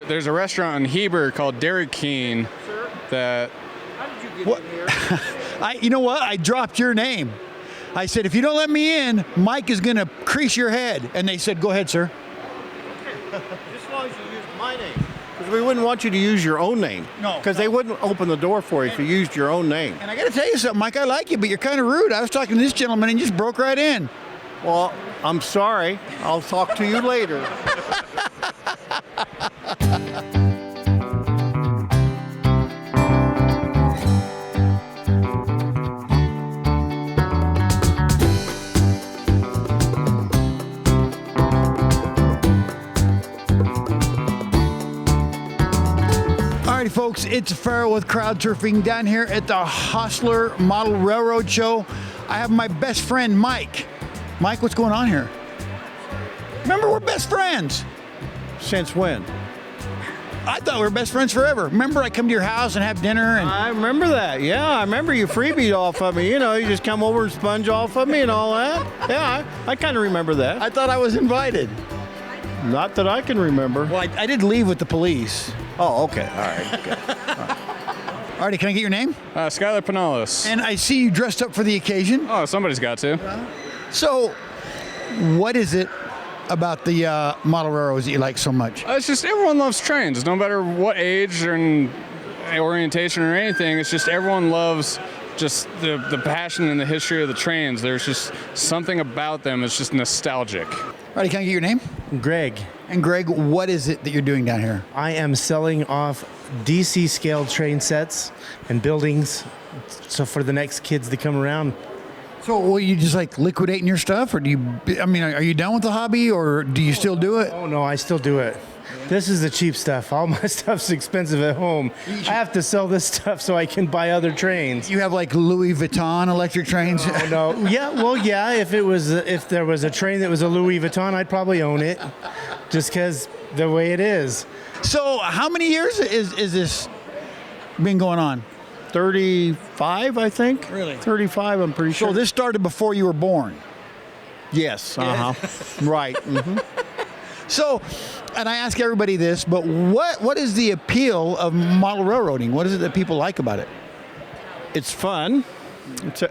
There's a restaurant in Heber called Dairy King that... How did you get in here? You know what? I dropped your name. I said, if you don't let me in, Mike is going to crease your head. And they said, go ahead, sir. Just as long as you use my name. Because we wouldn't want you to use your own name. No. Because they wouldn't open the door for you if you used your own name. And I got to tell you something, Mike, I like you, but you're kind of rude. I was talking to this gentleman and you just broke right in. Well, I'm sorry. I'll talk to you later. Alrighty, folks, it's Farrell with Crowd Surfing down here at the Hostler Model Railroad Show. I have my best friend, Mike. Mike, what's going on here? Remember, we're best friends. Since when? I thought we were best friends forever. Remember, I come to your house and have dinner and... I remember that. Yeah, I remember you freebied off of me. You know, you just come over and sponge off of me and all that. Yeah, I kind of remember that. I thought I was invited. Not that I can remember. Well, I did leave with the police. Oh, okay. All right. Okay. Alrighty, can I get your name? Skylar Pinellas. And I see you dressed up for the occasion. Oh, somebody's got to. So, what is it about the model railroads that you like so much? It's just everyone loves trains, no matter what age or orientation or anything. It's just everyone loves just the passion and the history of the trains. There's just something about them. It's just nostalgic. Alrighty, can I get your name? Greg. And Greg, what is it that you're doing down here? I am selling off DC scale train sets and buildings, so for the next kids to come around. So, will you just like liquidating your stuff, or do you? I mean, are you done with the hobby, or do you still do it? Oh no, I still do it. This is the cheap stuff. All my stuff's expensive at home. I have to sell this stuff so I can buy other trains. You have like Louis Vuitton electric trains? Oh, no. Yeah, well, yeah. If there was a train that was a Louis Vuitton, I'd probably own it, just because the way it is. So, how many years is this been going on? 35, I think. Really? 35, I'm pretty sure. So this started before you were born. Yes. Right. Mm-hmm. So, and I ask everybody this, but what is the appeal of model railroading? What is it that people like about it? It's fun.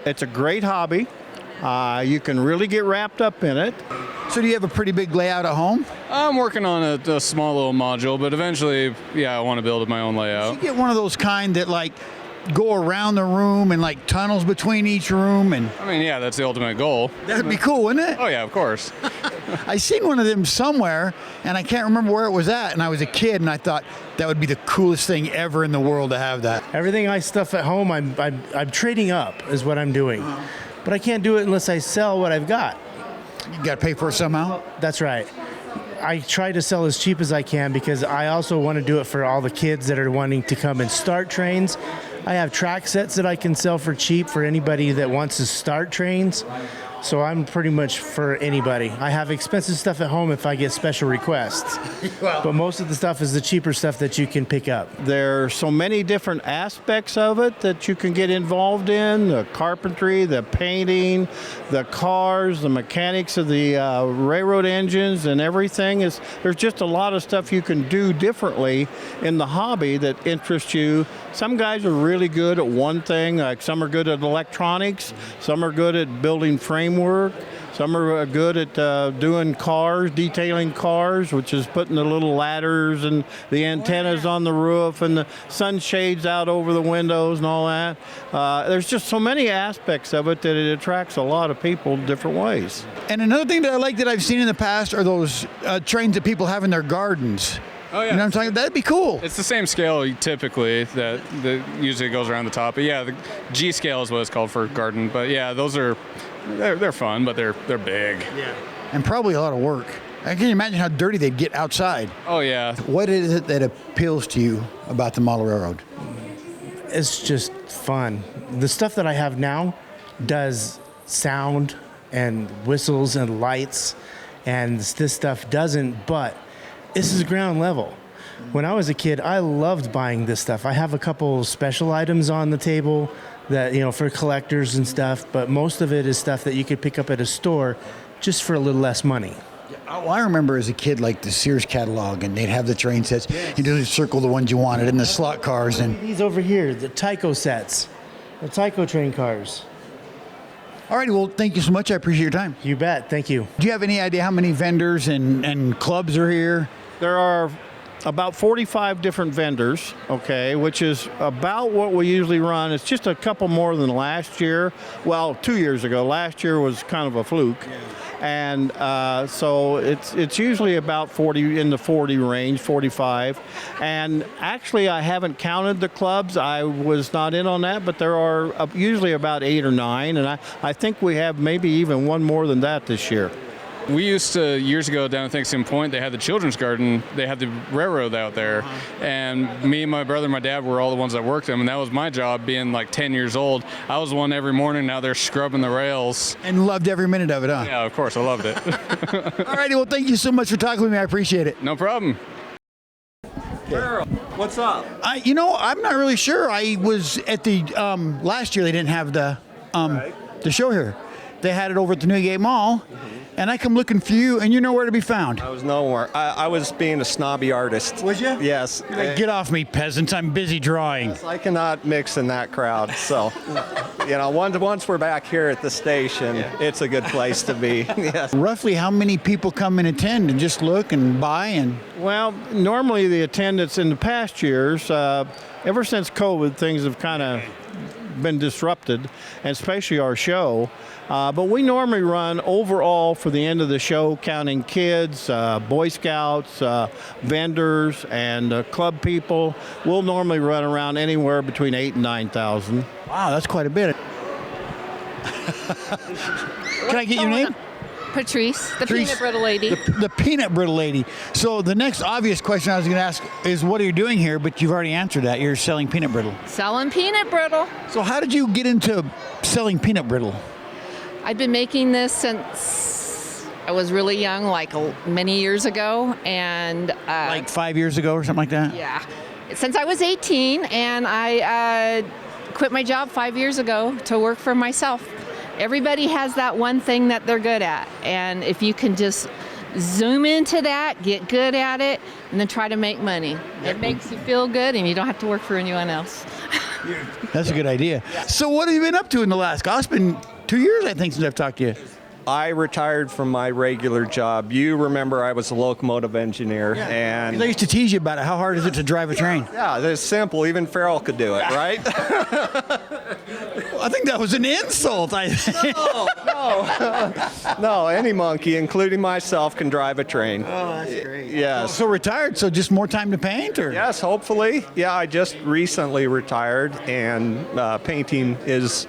It's a great hobby. You can really get wrapped up in it. So do you have a pretty big layout at home? I'm working on a small little module, but eventually, yeah, I want to build my own layout. You get one of those kind that like go around the room and like tunnels between each room, and I mean, yeah, that's the ultimate goal. that'd be cool, wouldn't it? Oh yeah, of course. I seen one of them somewhere, and I can't remember where it was at. And I was a kid, and I thought that would be the coolest thing ever in the world to have that. Everything I stuff at home, I'm trading up is what I'm doing, but I can't do it unless I sell what I've got. You got to pay for it somehow. That's right. I try to sell as cheap as I can because I also want to do it for all the kids that are wanting to come and start trains. I have track sets that I can sell for cheap for anybody that wants to start trains. So I'm pretty much for anybody. I have expensive stuff at home if I get special requests. But most of the stuff is the cheaper stuff that you can pick up. There are so many different aspects of it that you can get involved in. The carpentry, the painting, the cars, the mechanics of the railroad engines and everything. There's just a lot of stuff you can do differently in the hobby that interests you. Some guys are really good at one thing, like some are good at electronics, some are good at building framework, some are good at doing cars, detailing cars, which is putting the little ladders and the antennas on the roof and the sunshades out over the windows and all that. There's just so many aspects of it that it attracts a lot of people different ways. And another thing that I like that I've seen in the past are those trains that people have in their gardens. Oh, yeah. You know what I'm talking about? That'd be cool. It's the same scale typically that usually goes around the top. But yeah, the G scale is what it's called for garden. But yeah, those are they're fun, but they're big. Yeah. And probably a lot of work. I can imagine how dirty they'd get outside. Oh yeah. What is it that appeals to you about the model railroad? It's just fun. The stuff that I have now does sound and whistles and lights, and this stuff doesn't, but this is ground level. When I was a kid, I loved buying this stuff. I have a couple special items on the table that, you know, for collectors and stuff, but most of it is stuff that you could pick up at a store just for a little less money. Oh, I remember as a kid, like the Sears catalog, and they'd have the train sets. You just circle the ones you wanted, and the slot cars, and These over here, the Tyco sets, the Tyco train cars. all righty. Well, thank you so much. I appreciate your time. You bet. Thank you. Do you have any idea how many vendors and clubs are here? There are about 45 different vendors, okay, which is about what we usually run. It's just a couple more than last year. Well, 2 years ago. Last year was kind of a fluke. And so it's usually about 40, in the 40 range, 45. And actually, I haven't counted the clubs. I was not in on that, but there are usually about 8 or 9. And I think we have maybe even one more than that this year. We used to, years ago down at Thanksgiving Point, they had the children's garden, they had the railroad out there, and me and my brother and my dad were all the ones that worked them, and that was my job being like 10 years old. I was the one every morning, now they're scrubbing the rails. And loved every minute of it, huh? Yeah, of course, I loved it. All righty. Well, thank you so much for talking with me. I appreciate it. No problem. What's up? I'm not really sure. I was at the last year. They didn't have the show here. They had it over at the Newgate Mall, and I come looking for you, and you're nowhere to be found. I was nowhere. I was being a snobby artist. Was you? Yes. Like, get off me, peasants! I'm busy drawing. I cannot mix in that crowd. So, once we're back here at the station, it's a good place to be. Yes. Roughly, how many people come and attend and just look and buy and? Well, normally the attendance in the past years, ever since COVID, things have kind of been disrupted, and especially our show. But we normally run overall for the end of the show, counting kids, Boy Scouts, vendors, and club people. We'll normally run around anywhere between 8,000 and 9,000. Wow, that's quite a bit. Can I get your name? Patrice, the Patrice, peanut brittle lady. The peanut brittle lady. So the next obvious question I was going to ask is, what are you doing here? But you've already answered that. You're selling peanut brittle. Selling peanut brittle. So how did you get into selling peanut brittle? I've been making this since I was really young, like many years ago, and Like 5 years ago or something like that? yeah, since I was 18, and I quit my job 5 years ago to work for myself. Everybody has that one thing that they're good at, and if you can just zoom into that, get good at it, and then try to make money, it makes you feel good, and you don't have to work for anyone else. That's a good idea. So what have you been up to in the last? It's been 2 years, I think, since I've talked to you. I retired from my regular job. You remember I was a locomotive engineer, and I used to tease you about it. How hard is it to drive a train? yeah, it's simple. Even Farrell could do it, right? I think that was an insult. No, any monkey, including myself, can drive a train. Oh, that's great. Yes. So retired, so just more time to paint? Or? Yes, hopefully. Yeah, I just recently retired, and painting is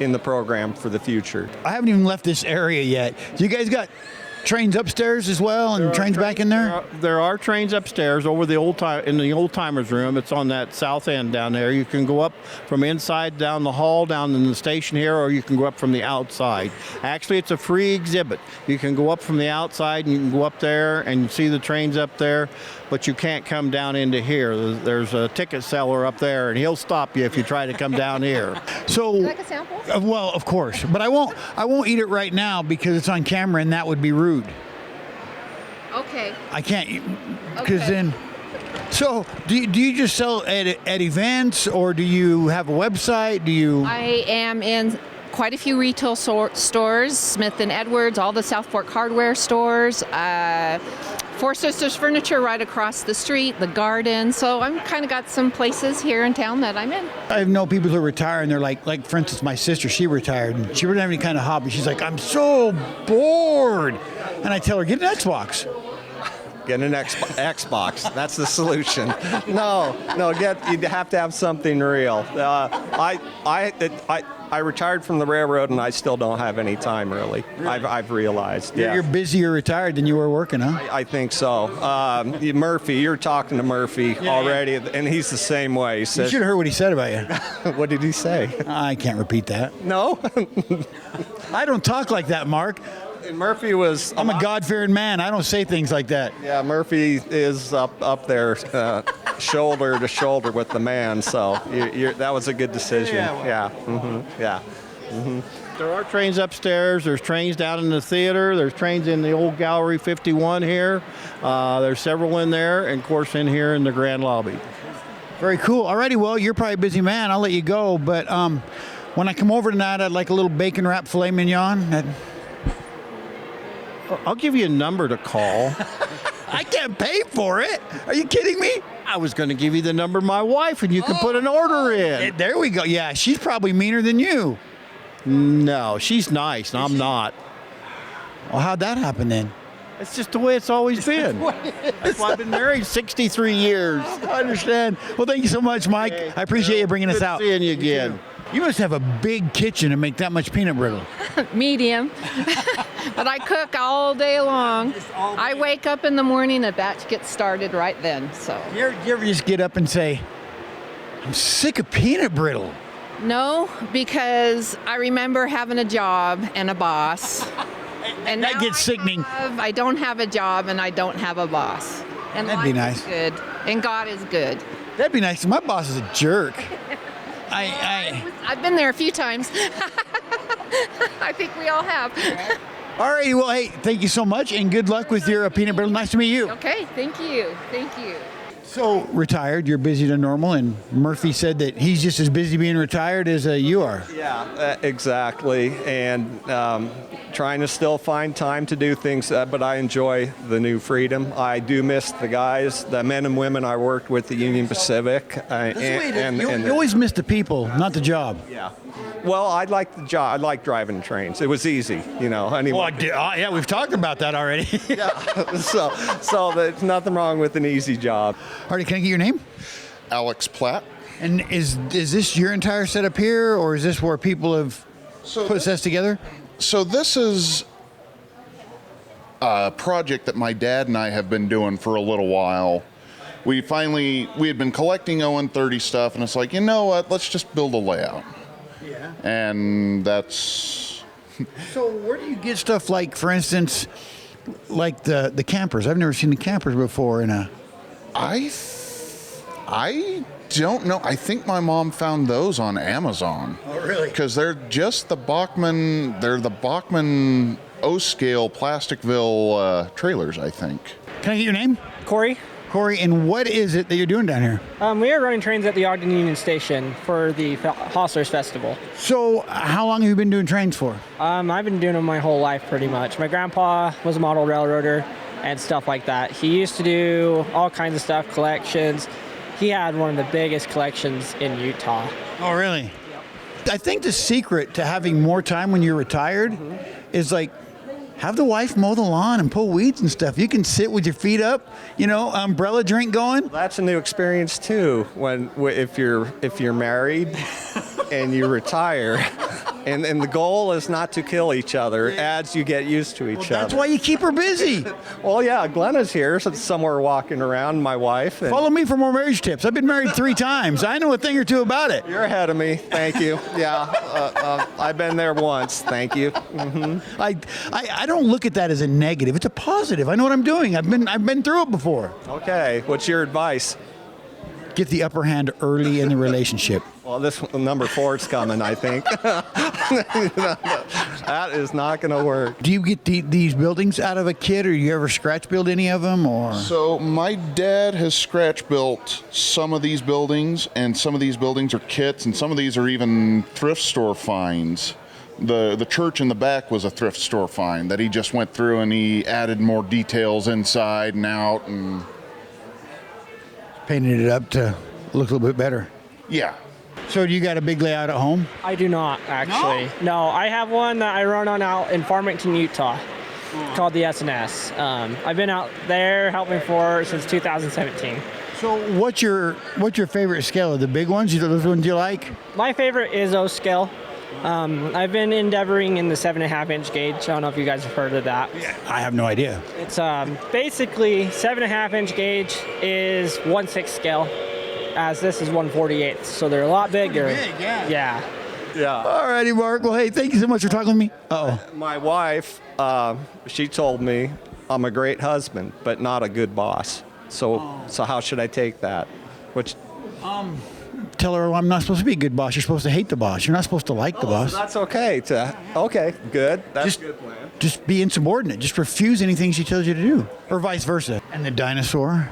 in the program for the future. I haven't even left this area yet. You guys got trains upstairs as well, and trains back in there? There are trains upstairs over the in the old timers room. It's on that south end down there. You can go up from inside down the hall down in the station here, or you can go up from the outside. Actually, it's a free exhibit. You can go up from the outside and you can go up there and see the trains up there, but you can't come down into here. There's a ticket seller up there, and he'll stop you if you try to come down here. So, Like a sample? well, of course, but I won't eat it right now because it's on camera, and that would be rude. Okay. I can't, because Okay. then. So, do you just sell at events, or do you have a website? Do you? I am in quite a few retail stores, Smith & Edwards, all the South Fork hardware stores, Four Sisters Furniture right across the street, the Garden. So I'm kind of got some places here in town that I'm in. I know people who retire, and they're like for instance, my sister, she retired, and she didn't have any kind of hobby. She's like, I'm so bored. And I tell her, get an Xbox. Get an Xbox. That's the solution. No. You'd have to have something real. I retired from the railroad, and I still don't have any time really. I've realized. Yeah. You're busier retired than you were working, huh? I think so. Murphy, you're talking to Murphy already, and he's the same way. He You says, should have heard what he said about you. what did he say? I can't repeat that. No. I don't talk like that, Mark. And Murphy was. I'm a God-fearing man. I don't say things like that. Yeah, Murphy is up there, shoulder to shoulder with the man. So that was a good decision. Yeah. Yeah. There are trains upstairs. There's trains down in the theater. There's trains in the old Gallery 51 here. There's several in there, and of course in here in the grand lobby. Very cool. Alrighty, well, you're probably a busy man. I'll let you go. But when I come over tonight, I'd like a little bacon wrap filet mignon. I'll give you a number to call. I can't pay for it. Are you kidding me? I was going to give you the number of my wife, and you can put an order in. There we go. Yeah, she's probably meaner than you. No, she's nice, and I'm not. Well, how'd that happen then? It's just the way it's always been. That's why I've been married 63 years. I understand. Well, thank you so much, Mike. I appreciate you bringing us out. Good seeing you again. You must have a big kitchen to make that much peanut brittle. Medium. But I cook all day long. I wake up in the morning, a batch gets started right then. So You ever just get up and say, I'm sick of peanut brittle? no, because I remember having a job and a boss. And That now gets sickening. I don't have a job and I don't have a boss. And That'd be life nice. is good. And God is good. That'd be nice. My boss is a jerk. I've been there a few times. I think we all have. All righty. Well, hey, thank you so much, and good luck with your peanut brittle. Nice to meet you. Okay, thank you. Thank you. So, retired, you're busy to normal, and Murphy said that he's just as busy being retired as you are. Yeah, exactly. And trying to still find time to do things, but I enjoy the new freedom. I do miss the guys, the men and women I worked with at Union Pacific. You always miss the people, not the job. Yeah. Well, I like the job. I like driving trains. It was easy, you know. Anyway. Yeah, we've talked about that already. Yeah. So there's nothing wrong with an easy job. Artie, can I get your name? Alex Platt. And is this your entire setup here, or is this where people have put sets together? So this is a project that my dad and I have been doing for a little while. We had been collecting Owen 30 stuff, and it's like, you know what, let's just build a layout. Yeah. And that's... So where do you get stuff like, for instance, like the campers? I've never seen the campers before in a... I don't know. I think my mom found those on Amazon. Oh, really? Because they're just the Bachman O-scale Plasticville trailers, I think. Can I get your name? Corey. Corey, and what is it that you're doing down here? We are running trains at the Ogden Union Station for the HOSTLERS Festival. So how long have you been doing trains for? I've been doing them my whole life pretty much. My grandpa was a model railroader and stuff like that. He used to do all kinds of stuff, collections. He had one of the biggest collections in Utah. Oh, really? I think the secret to having more time when you're retired is like, have the wife mow the lawn and pull weeds and stuff. You can sit with your feet up, umbrella drink going. That's a new experience too. If you're married and you retire, and the goal is not to kill each other as you get used to each other. That's why you keep her busy. Well, yeah, Glenna's here, so somewhere walking around. My wife. And Follow me for more marriage tips. I've been married 3 times. I know a thing or two about it. You're ahead of me. Thank you. Yeah, I've been there once. Thank you. Mm-hmm. I don't look at that as a negative. It's a positive. I know what I'm doing. I've been through it before. Okay. What's your advice? Get the upper hand early in the relationship. Well, this number 4's coming, I think. That is not going to work. Do you get these buildings out of a kid, or you ever scratch build any of them, or? So my dad has scratch built some of these buildings, and some of these buildings are kits, and some of these are even thrift store finds. The church in the back was a thrift store find that he just went through, and he added more details inside and out, and Painted it up to look a little bit better. yeah. So do you got a big layout at home? I do not, actually. No, I have one that I run on out in Farmington, Utah, called the S&S. I've been out there helping since 2017. So what's your favorite scale? Are the big ones? Those ones you like? My favorite is O-scale. I've been endeavoring in the 7.5 inch gauge. I don't know if you guys have heard of that. I have no idea. It's basically 7.5 inch gauge is 1/6 scale, as this is 1/48. So they're a lot bigger. Pretty big, yeah. Yeah. Yeah. All righty, Mark. Well, hey, thank you so much for talking with me. Uh-oh. My wife, she told me I'm a great husband, but not a good boss. So how should I take that? tell her, well, I'm not supposed to be a good boss. You're supposed to hate the boss. You're not supposed to like the boss. So that's okay. Okay, good. That's a good plan. Just be insubordinate. Just refuse anything she tells you to do, or vice versa. And the dinosaur.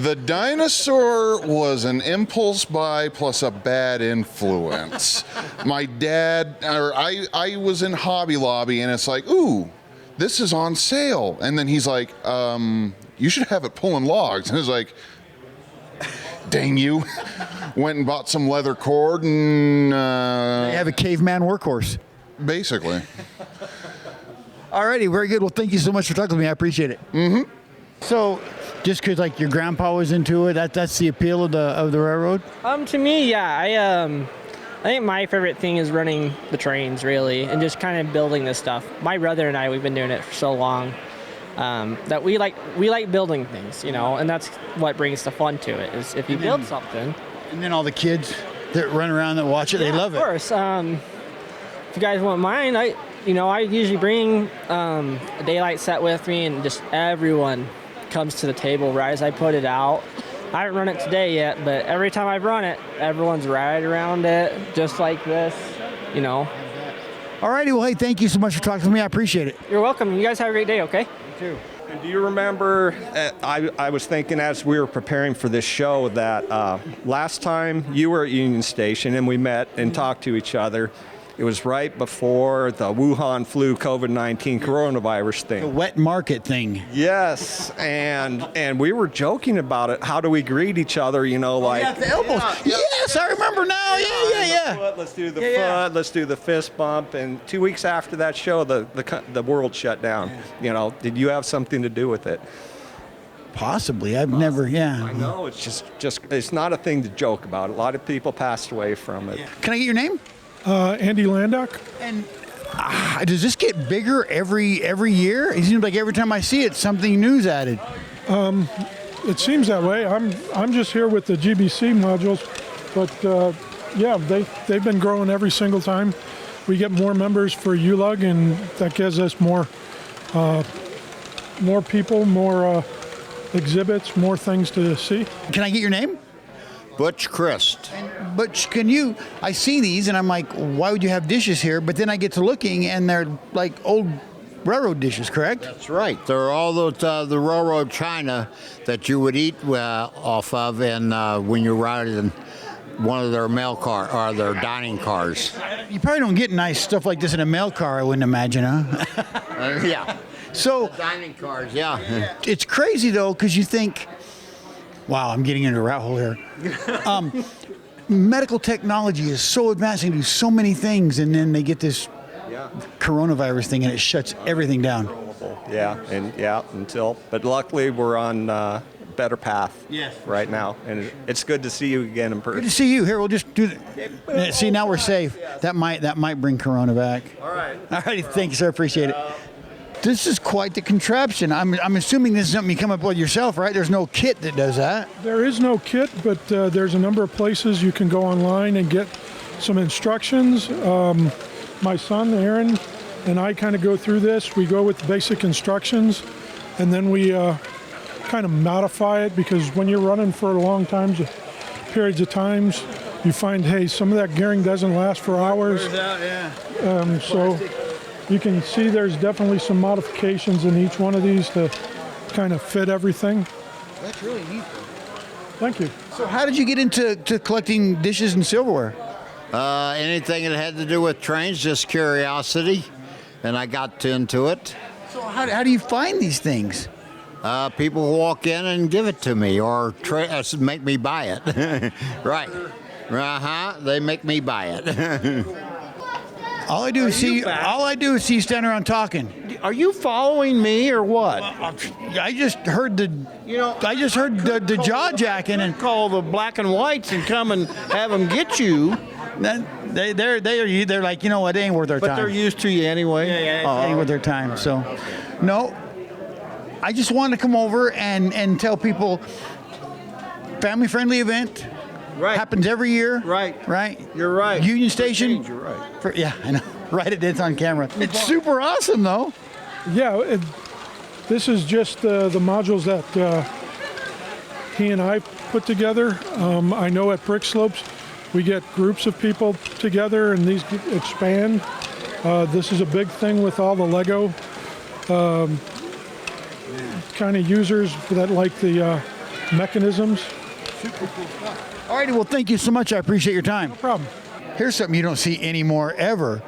The dinosaur was an impulse buy plus a bad influence. My dad, or I was in Hobby Lobby, and it's like, ooh, this is on sale. And then he's like, you should have it pulling logs. And it's like, dang you. Went and bought some leather cord and... They have a caveman workhorse. Basically. Alrighty, very good. Well, thank you so much for talking to me. I appreciate it. Mm-hmm. So, just because like your grandpa was into it, that's the appeal of the railroad? To me, yeah. I think my favorite thing is running the trains, really, and just kind of building this stuff. My brother and I, we've been doing it for so long that we like building things, and that's what brings the fun to it. Is if you build something. And then all the kids that run around that watch it, they love it. Of course. If you guys want mine, I usually bring a daylight set with me, and just everyone comes to the table right as I put it out. I haven't run it today yet, but every time I've run it, everyone's right around it, just like this, Alrighty, well, hey, thank you so much for talking to me. I appreciate it. You're welcome. You guys have a great day, okay? You too. And do you remember, I was thinking as we were preparing for this show that last time you were at Union Station and we met and talked to each other, it was right before the Wuhan flu COVID-19 coronavirus thing. The wet market thing. Yes, and we were joking about it. How do we greet each other, like... Yeah, the elbows. Yes, I remember now. Yeah. Let's do the foot, let's do the fist bump. And 2 weeks after that show, the world shut down. Did you have something to do with it? Possibly. I've never, I know, it's just it's not a thing to joke about. A lot of people passed away from it. Can I get your name? Andy Landock. And does this get bigger every year? It seems like every time I see it, something new's added. It seems that way. I'm just here with the GBC modules, but they've been growing every single time. We get more members for ULUG, and that gives us more people, more exhibits, more things to see. Can I get your name? Butch Christ. Butch, I see these and I'm like, why would you have dishes here? But then I get to looking and they're like old railroad dishes, correct? That's right. They're all those the railroad china that you would eat off of, and when you're riding one of their mail car or their dining cars. You probably don't get nice stuff like this in a mail car, I wouldn't imagine, huh? Yeah. So the dining cars, yeah. It's crazy though, because you think, wow, I'm getting into a rat hole here. Medical technology is so advanced and do so many things, and then they get this coronavirus thing and it shuts everything down. But luckily we're on a better path right now, and it's good to see you again in person. Good to see you. Here, we'll just do it. See, now we're safe. That might bring corona back. All right. All right, thank you, sir. Appreciate it. This is quite the contraption. I'm assuming this is something you come up with yourself, right? There's no kit that does that. There is no kit, but there's a number of places you can go online and get some instructions. My son, Aaron, and I kind of go through this. We go with basic instructions, and then we kind of modify it, because when you're running for long periods of times, you find, hey, some of that gearing doesn't last for hours. So you can see there's definitely some modifications in each one of these to kind of fit everything. That's really neat. Thank you. So how did you get into collecting dishes and silverware? Anything that had to do with trains, just curiosity, and I got into it. So how do you find these things? People walk in and give it to me, or make me buy it. Right. They make me buy it. All I do is see you standing around talking. Are you following me or what? I just heard the jaw jacking and call the black and whites and come and have them get you. They're like, you know what, it ain't worth their time. But they're used to you anyway. It ain't worth their time. So, no, I just wanted to come over and tell people, family-friendly event. Right. Happens every year. Right. You're right. Union Station. You're right. Yeah, I know. Right, it's on camera. It's super awesome, though. Yeah, this is just the modules that he and I put together. I know at Brick Slopes We get groups of people together, and these expand. This is a big thing with all the Lego kind of users that like the mechanisms. All righty, well, thank you so much. I appreciate your time. No problem. Here's something you don't see anymore ever,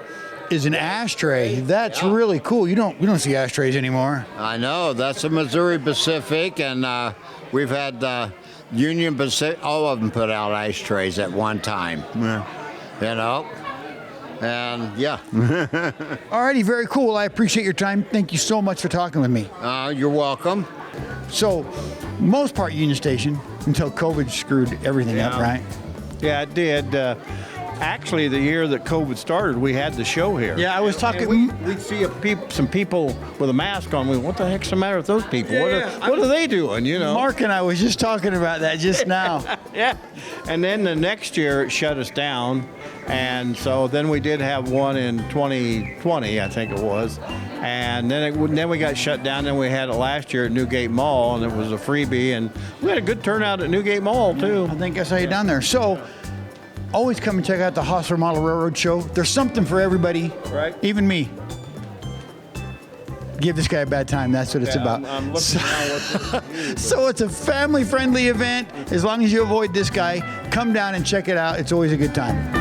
is an ashtray. That's really cool. We don't see ashtrays anymore. I know, that's a Missouri Pacific, and we've had Union Pacific, all of them put out ashtrays at one time. Yeah. You know, and yeah. All righty, very cool. I appreciate your time. Thank you so much for talking with me. You're welcome. So, most part Union Station until COVID screwed everything up, right? Yeah, it did. Actually, the year that COVID started, we had the show here. Yeah, I was talking. We'd see some people with a mask on. What the heck's the matter with those people? What are they doing? You know. Mark and I was just talking about that just now. Yeah. And then the next year it shut us down, and so then we did have one in 2020, I think it was, and then we got shut down. Then we had it last year at Newgate Mall, and it was a freebie, and we had a good turnout at Newgate Mall too. I think I saw you down there. So. Always come and check out the Hostler Model Railroad Show. There's something for everybody, right? Even me. Give this guy a bad time. That's what it's about. I'm looking now so it's a family-friendly event. As long as you avoid this guy, come down and check it out. It's always a good time.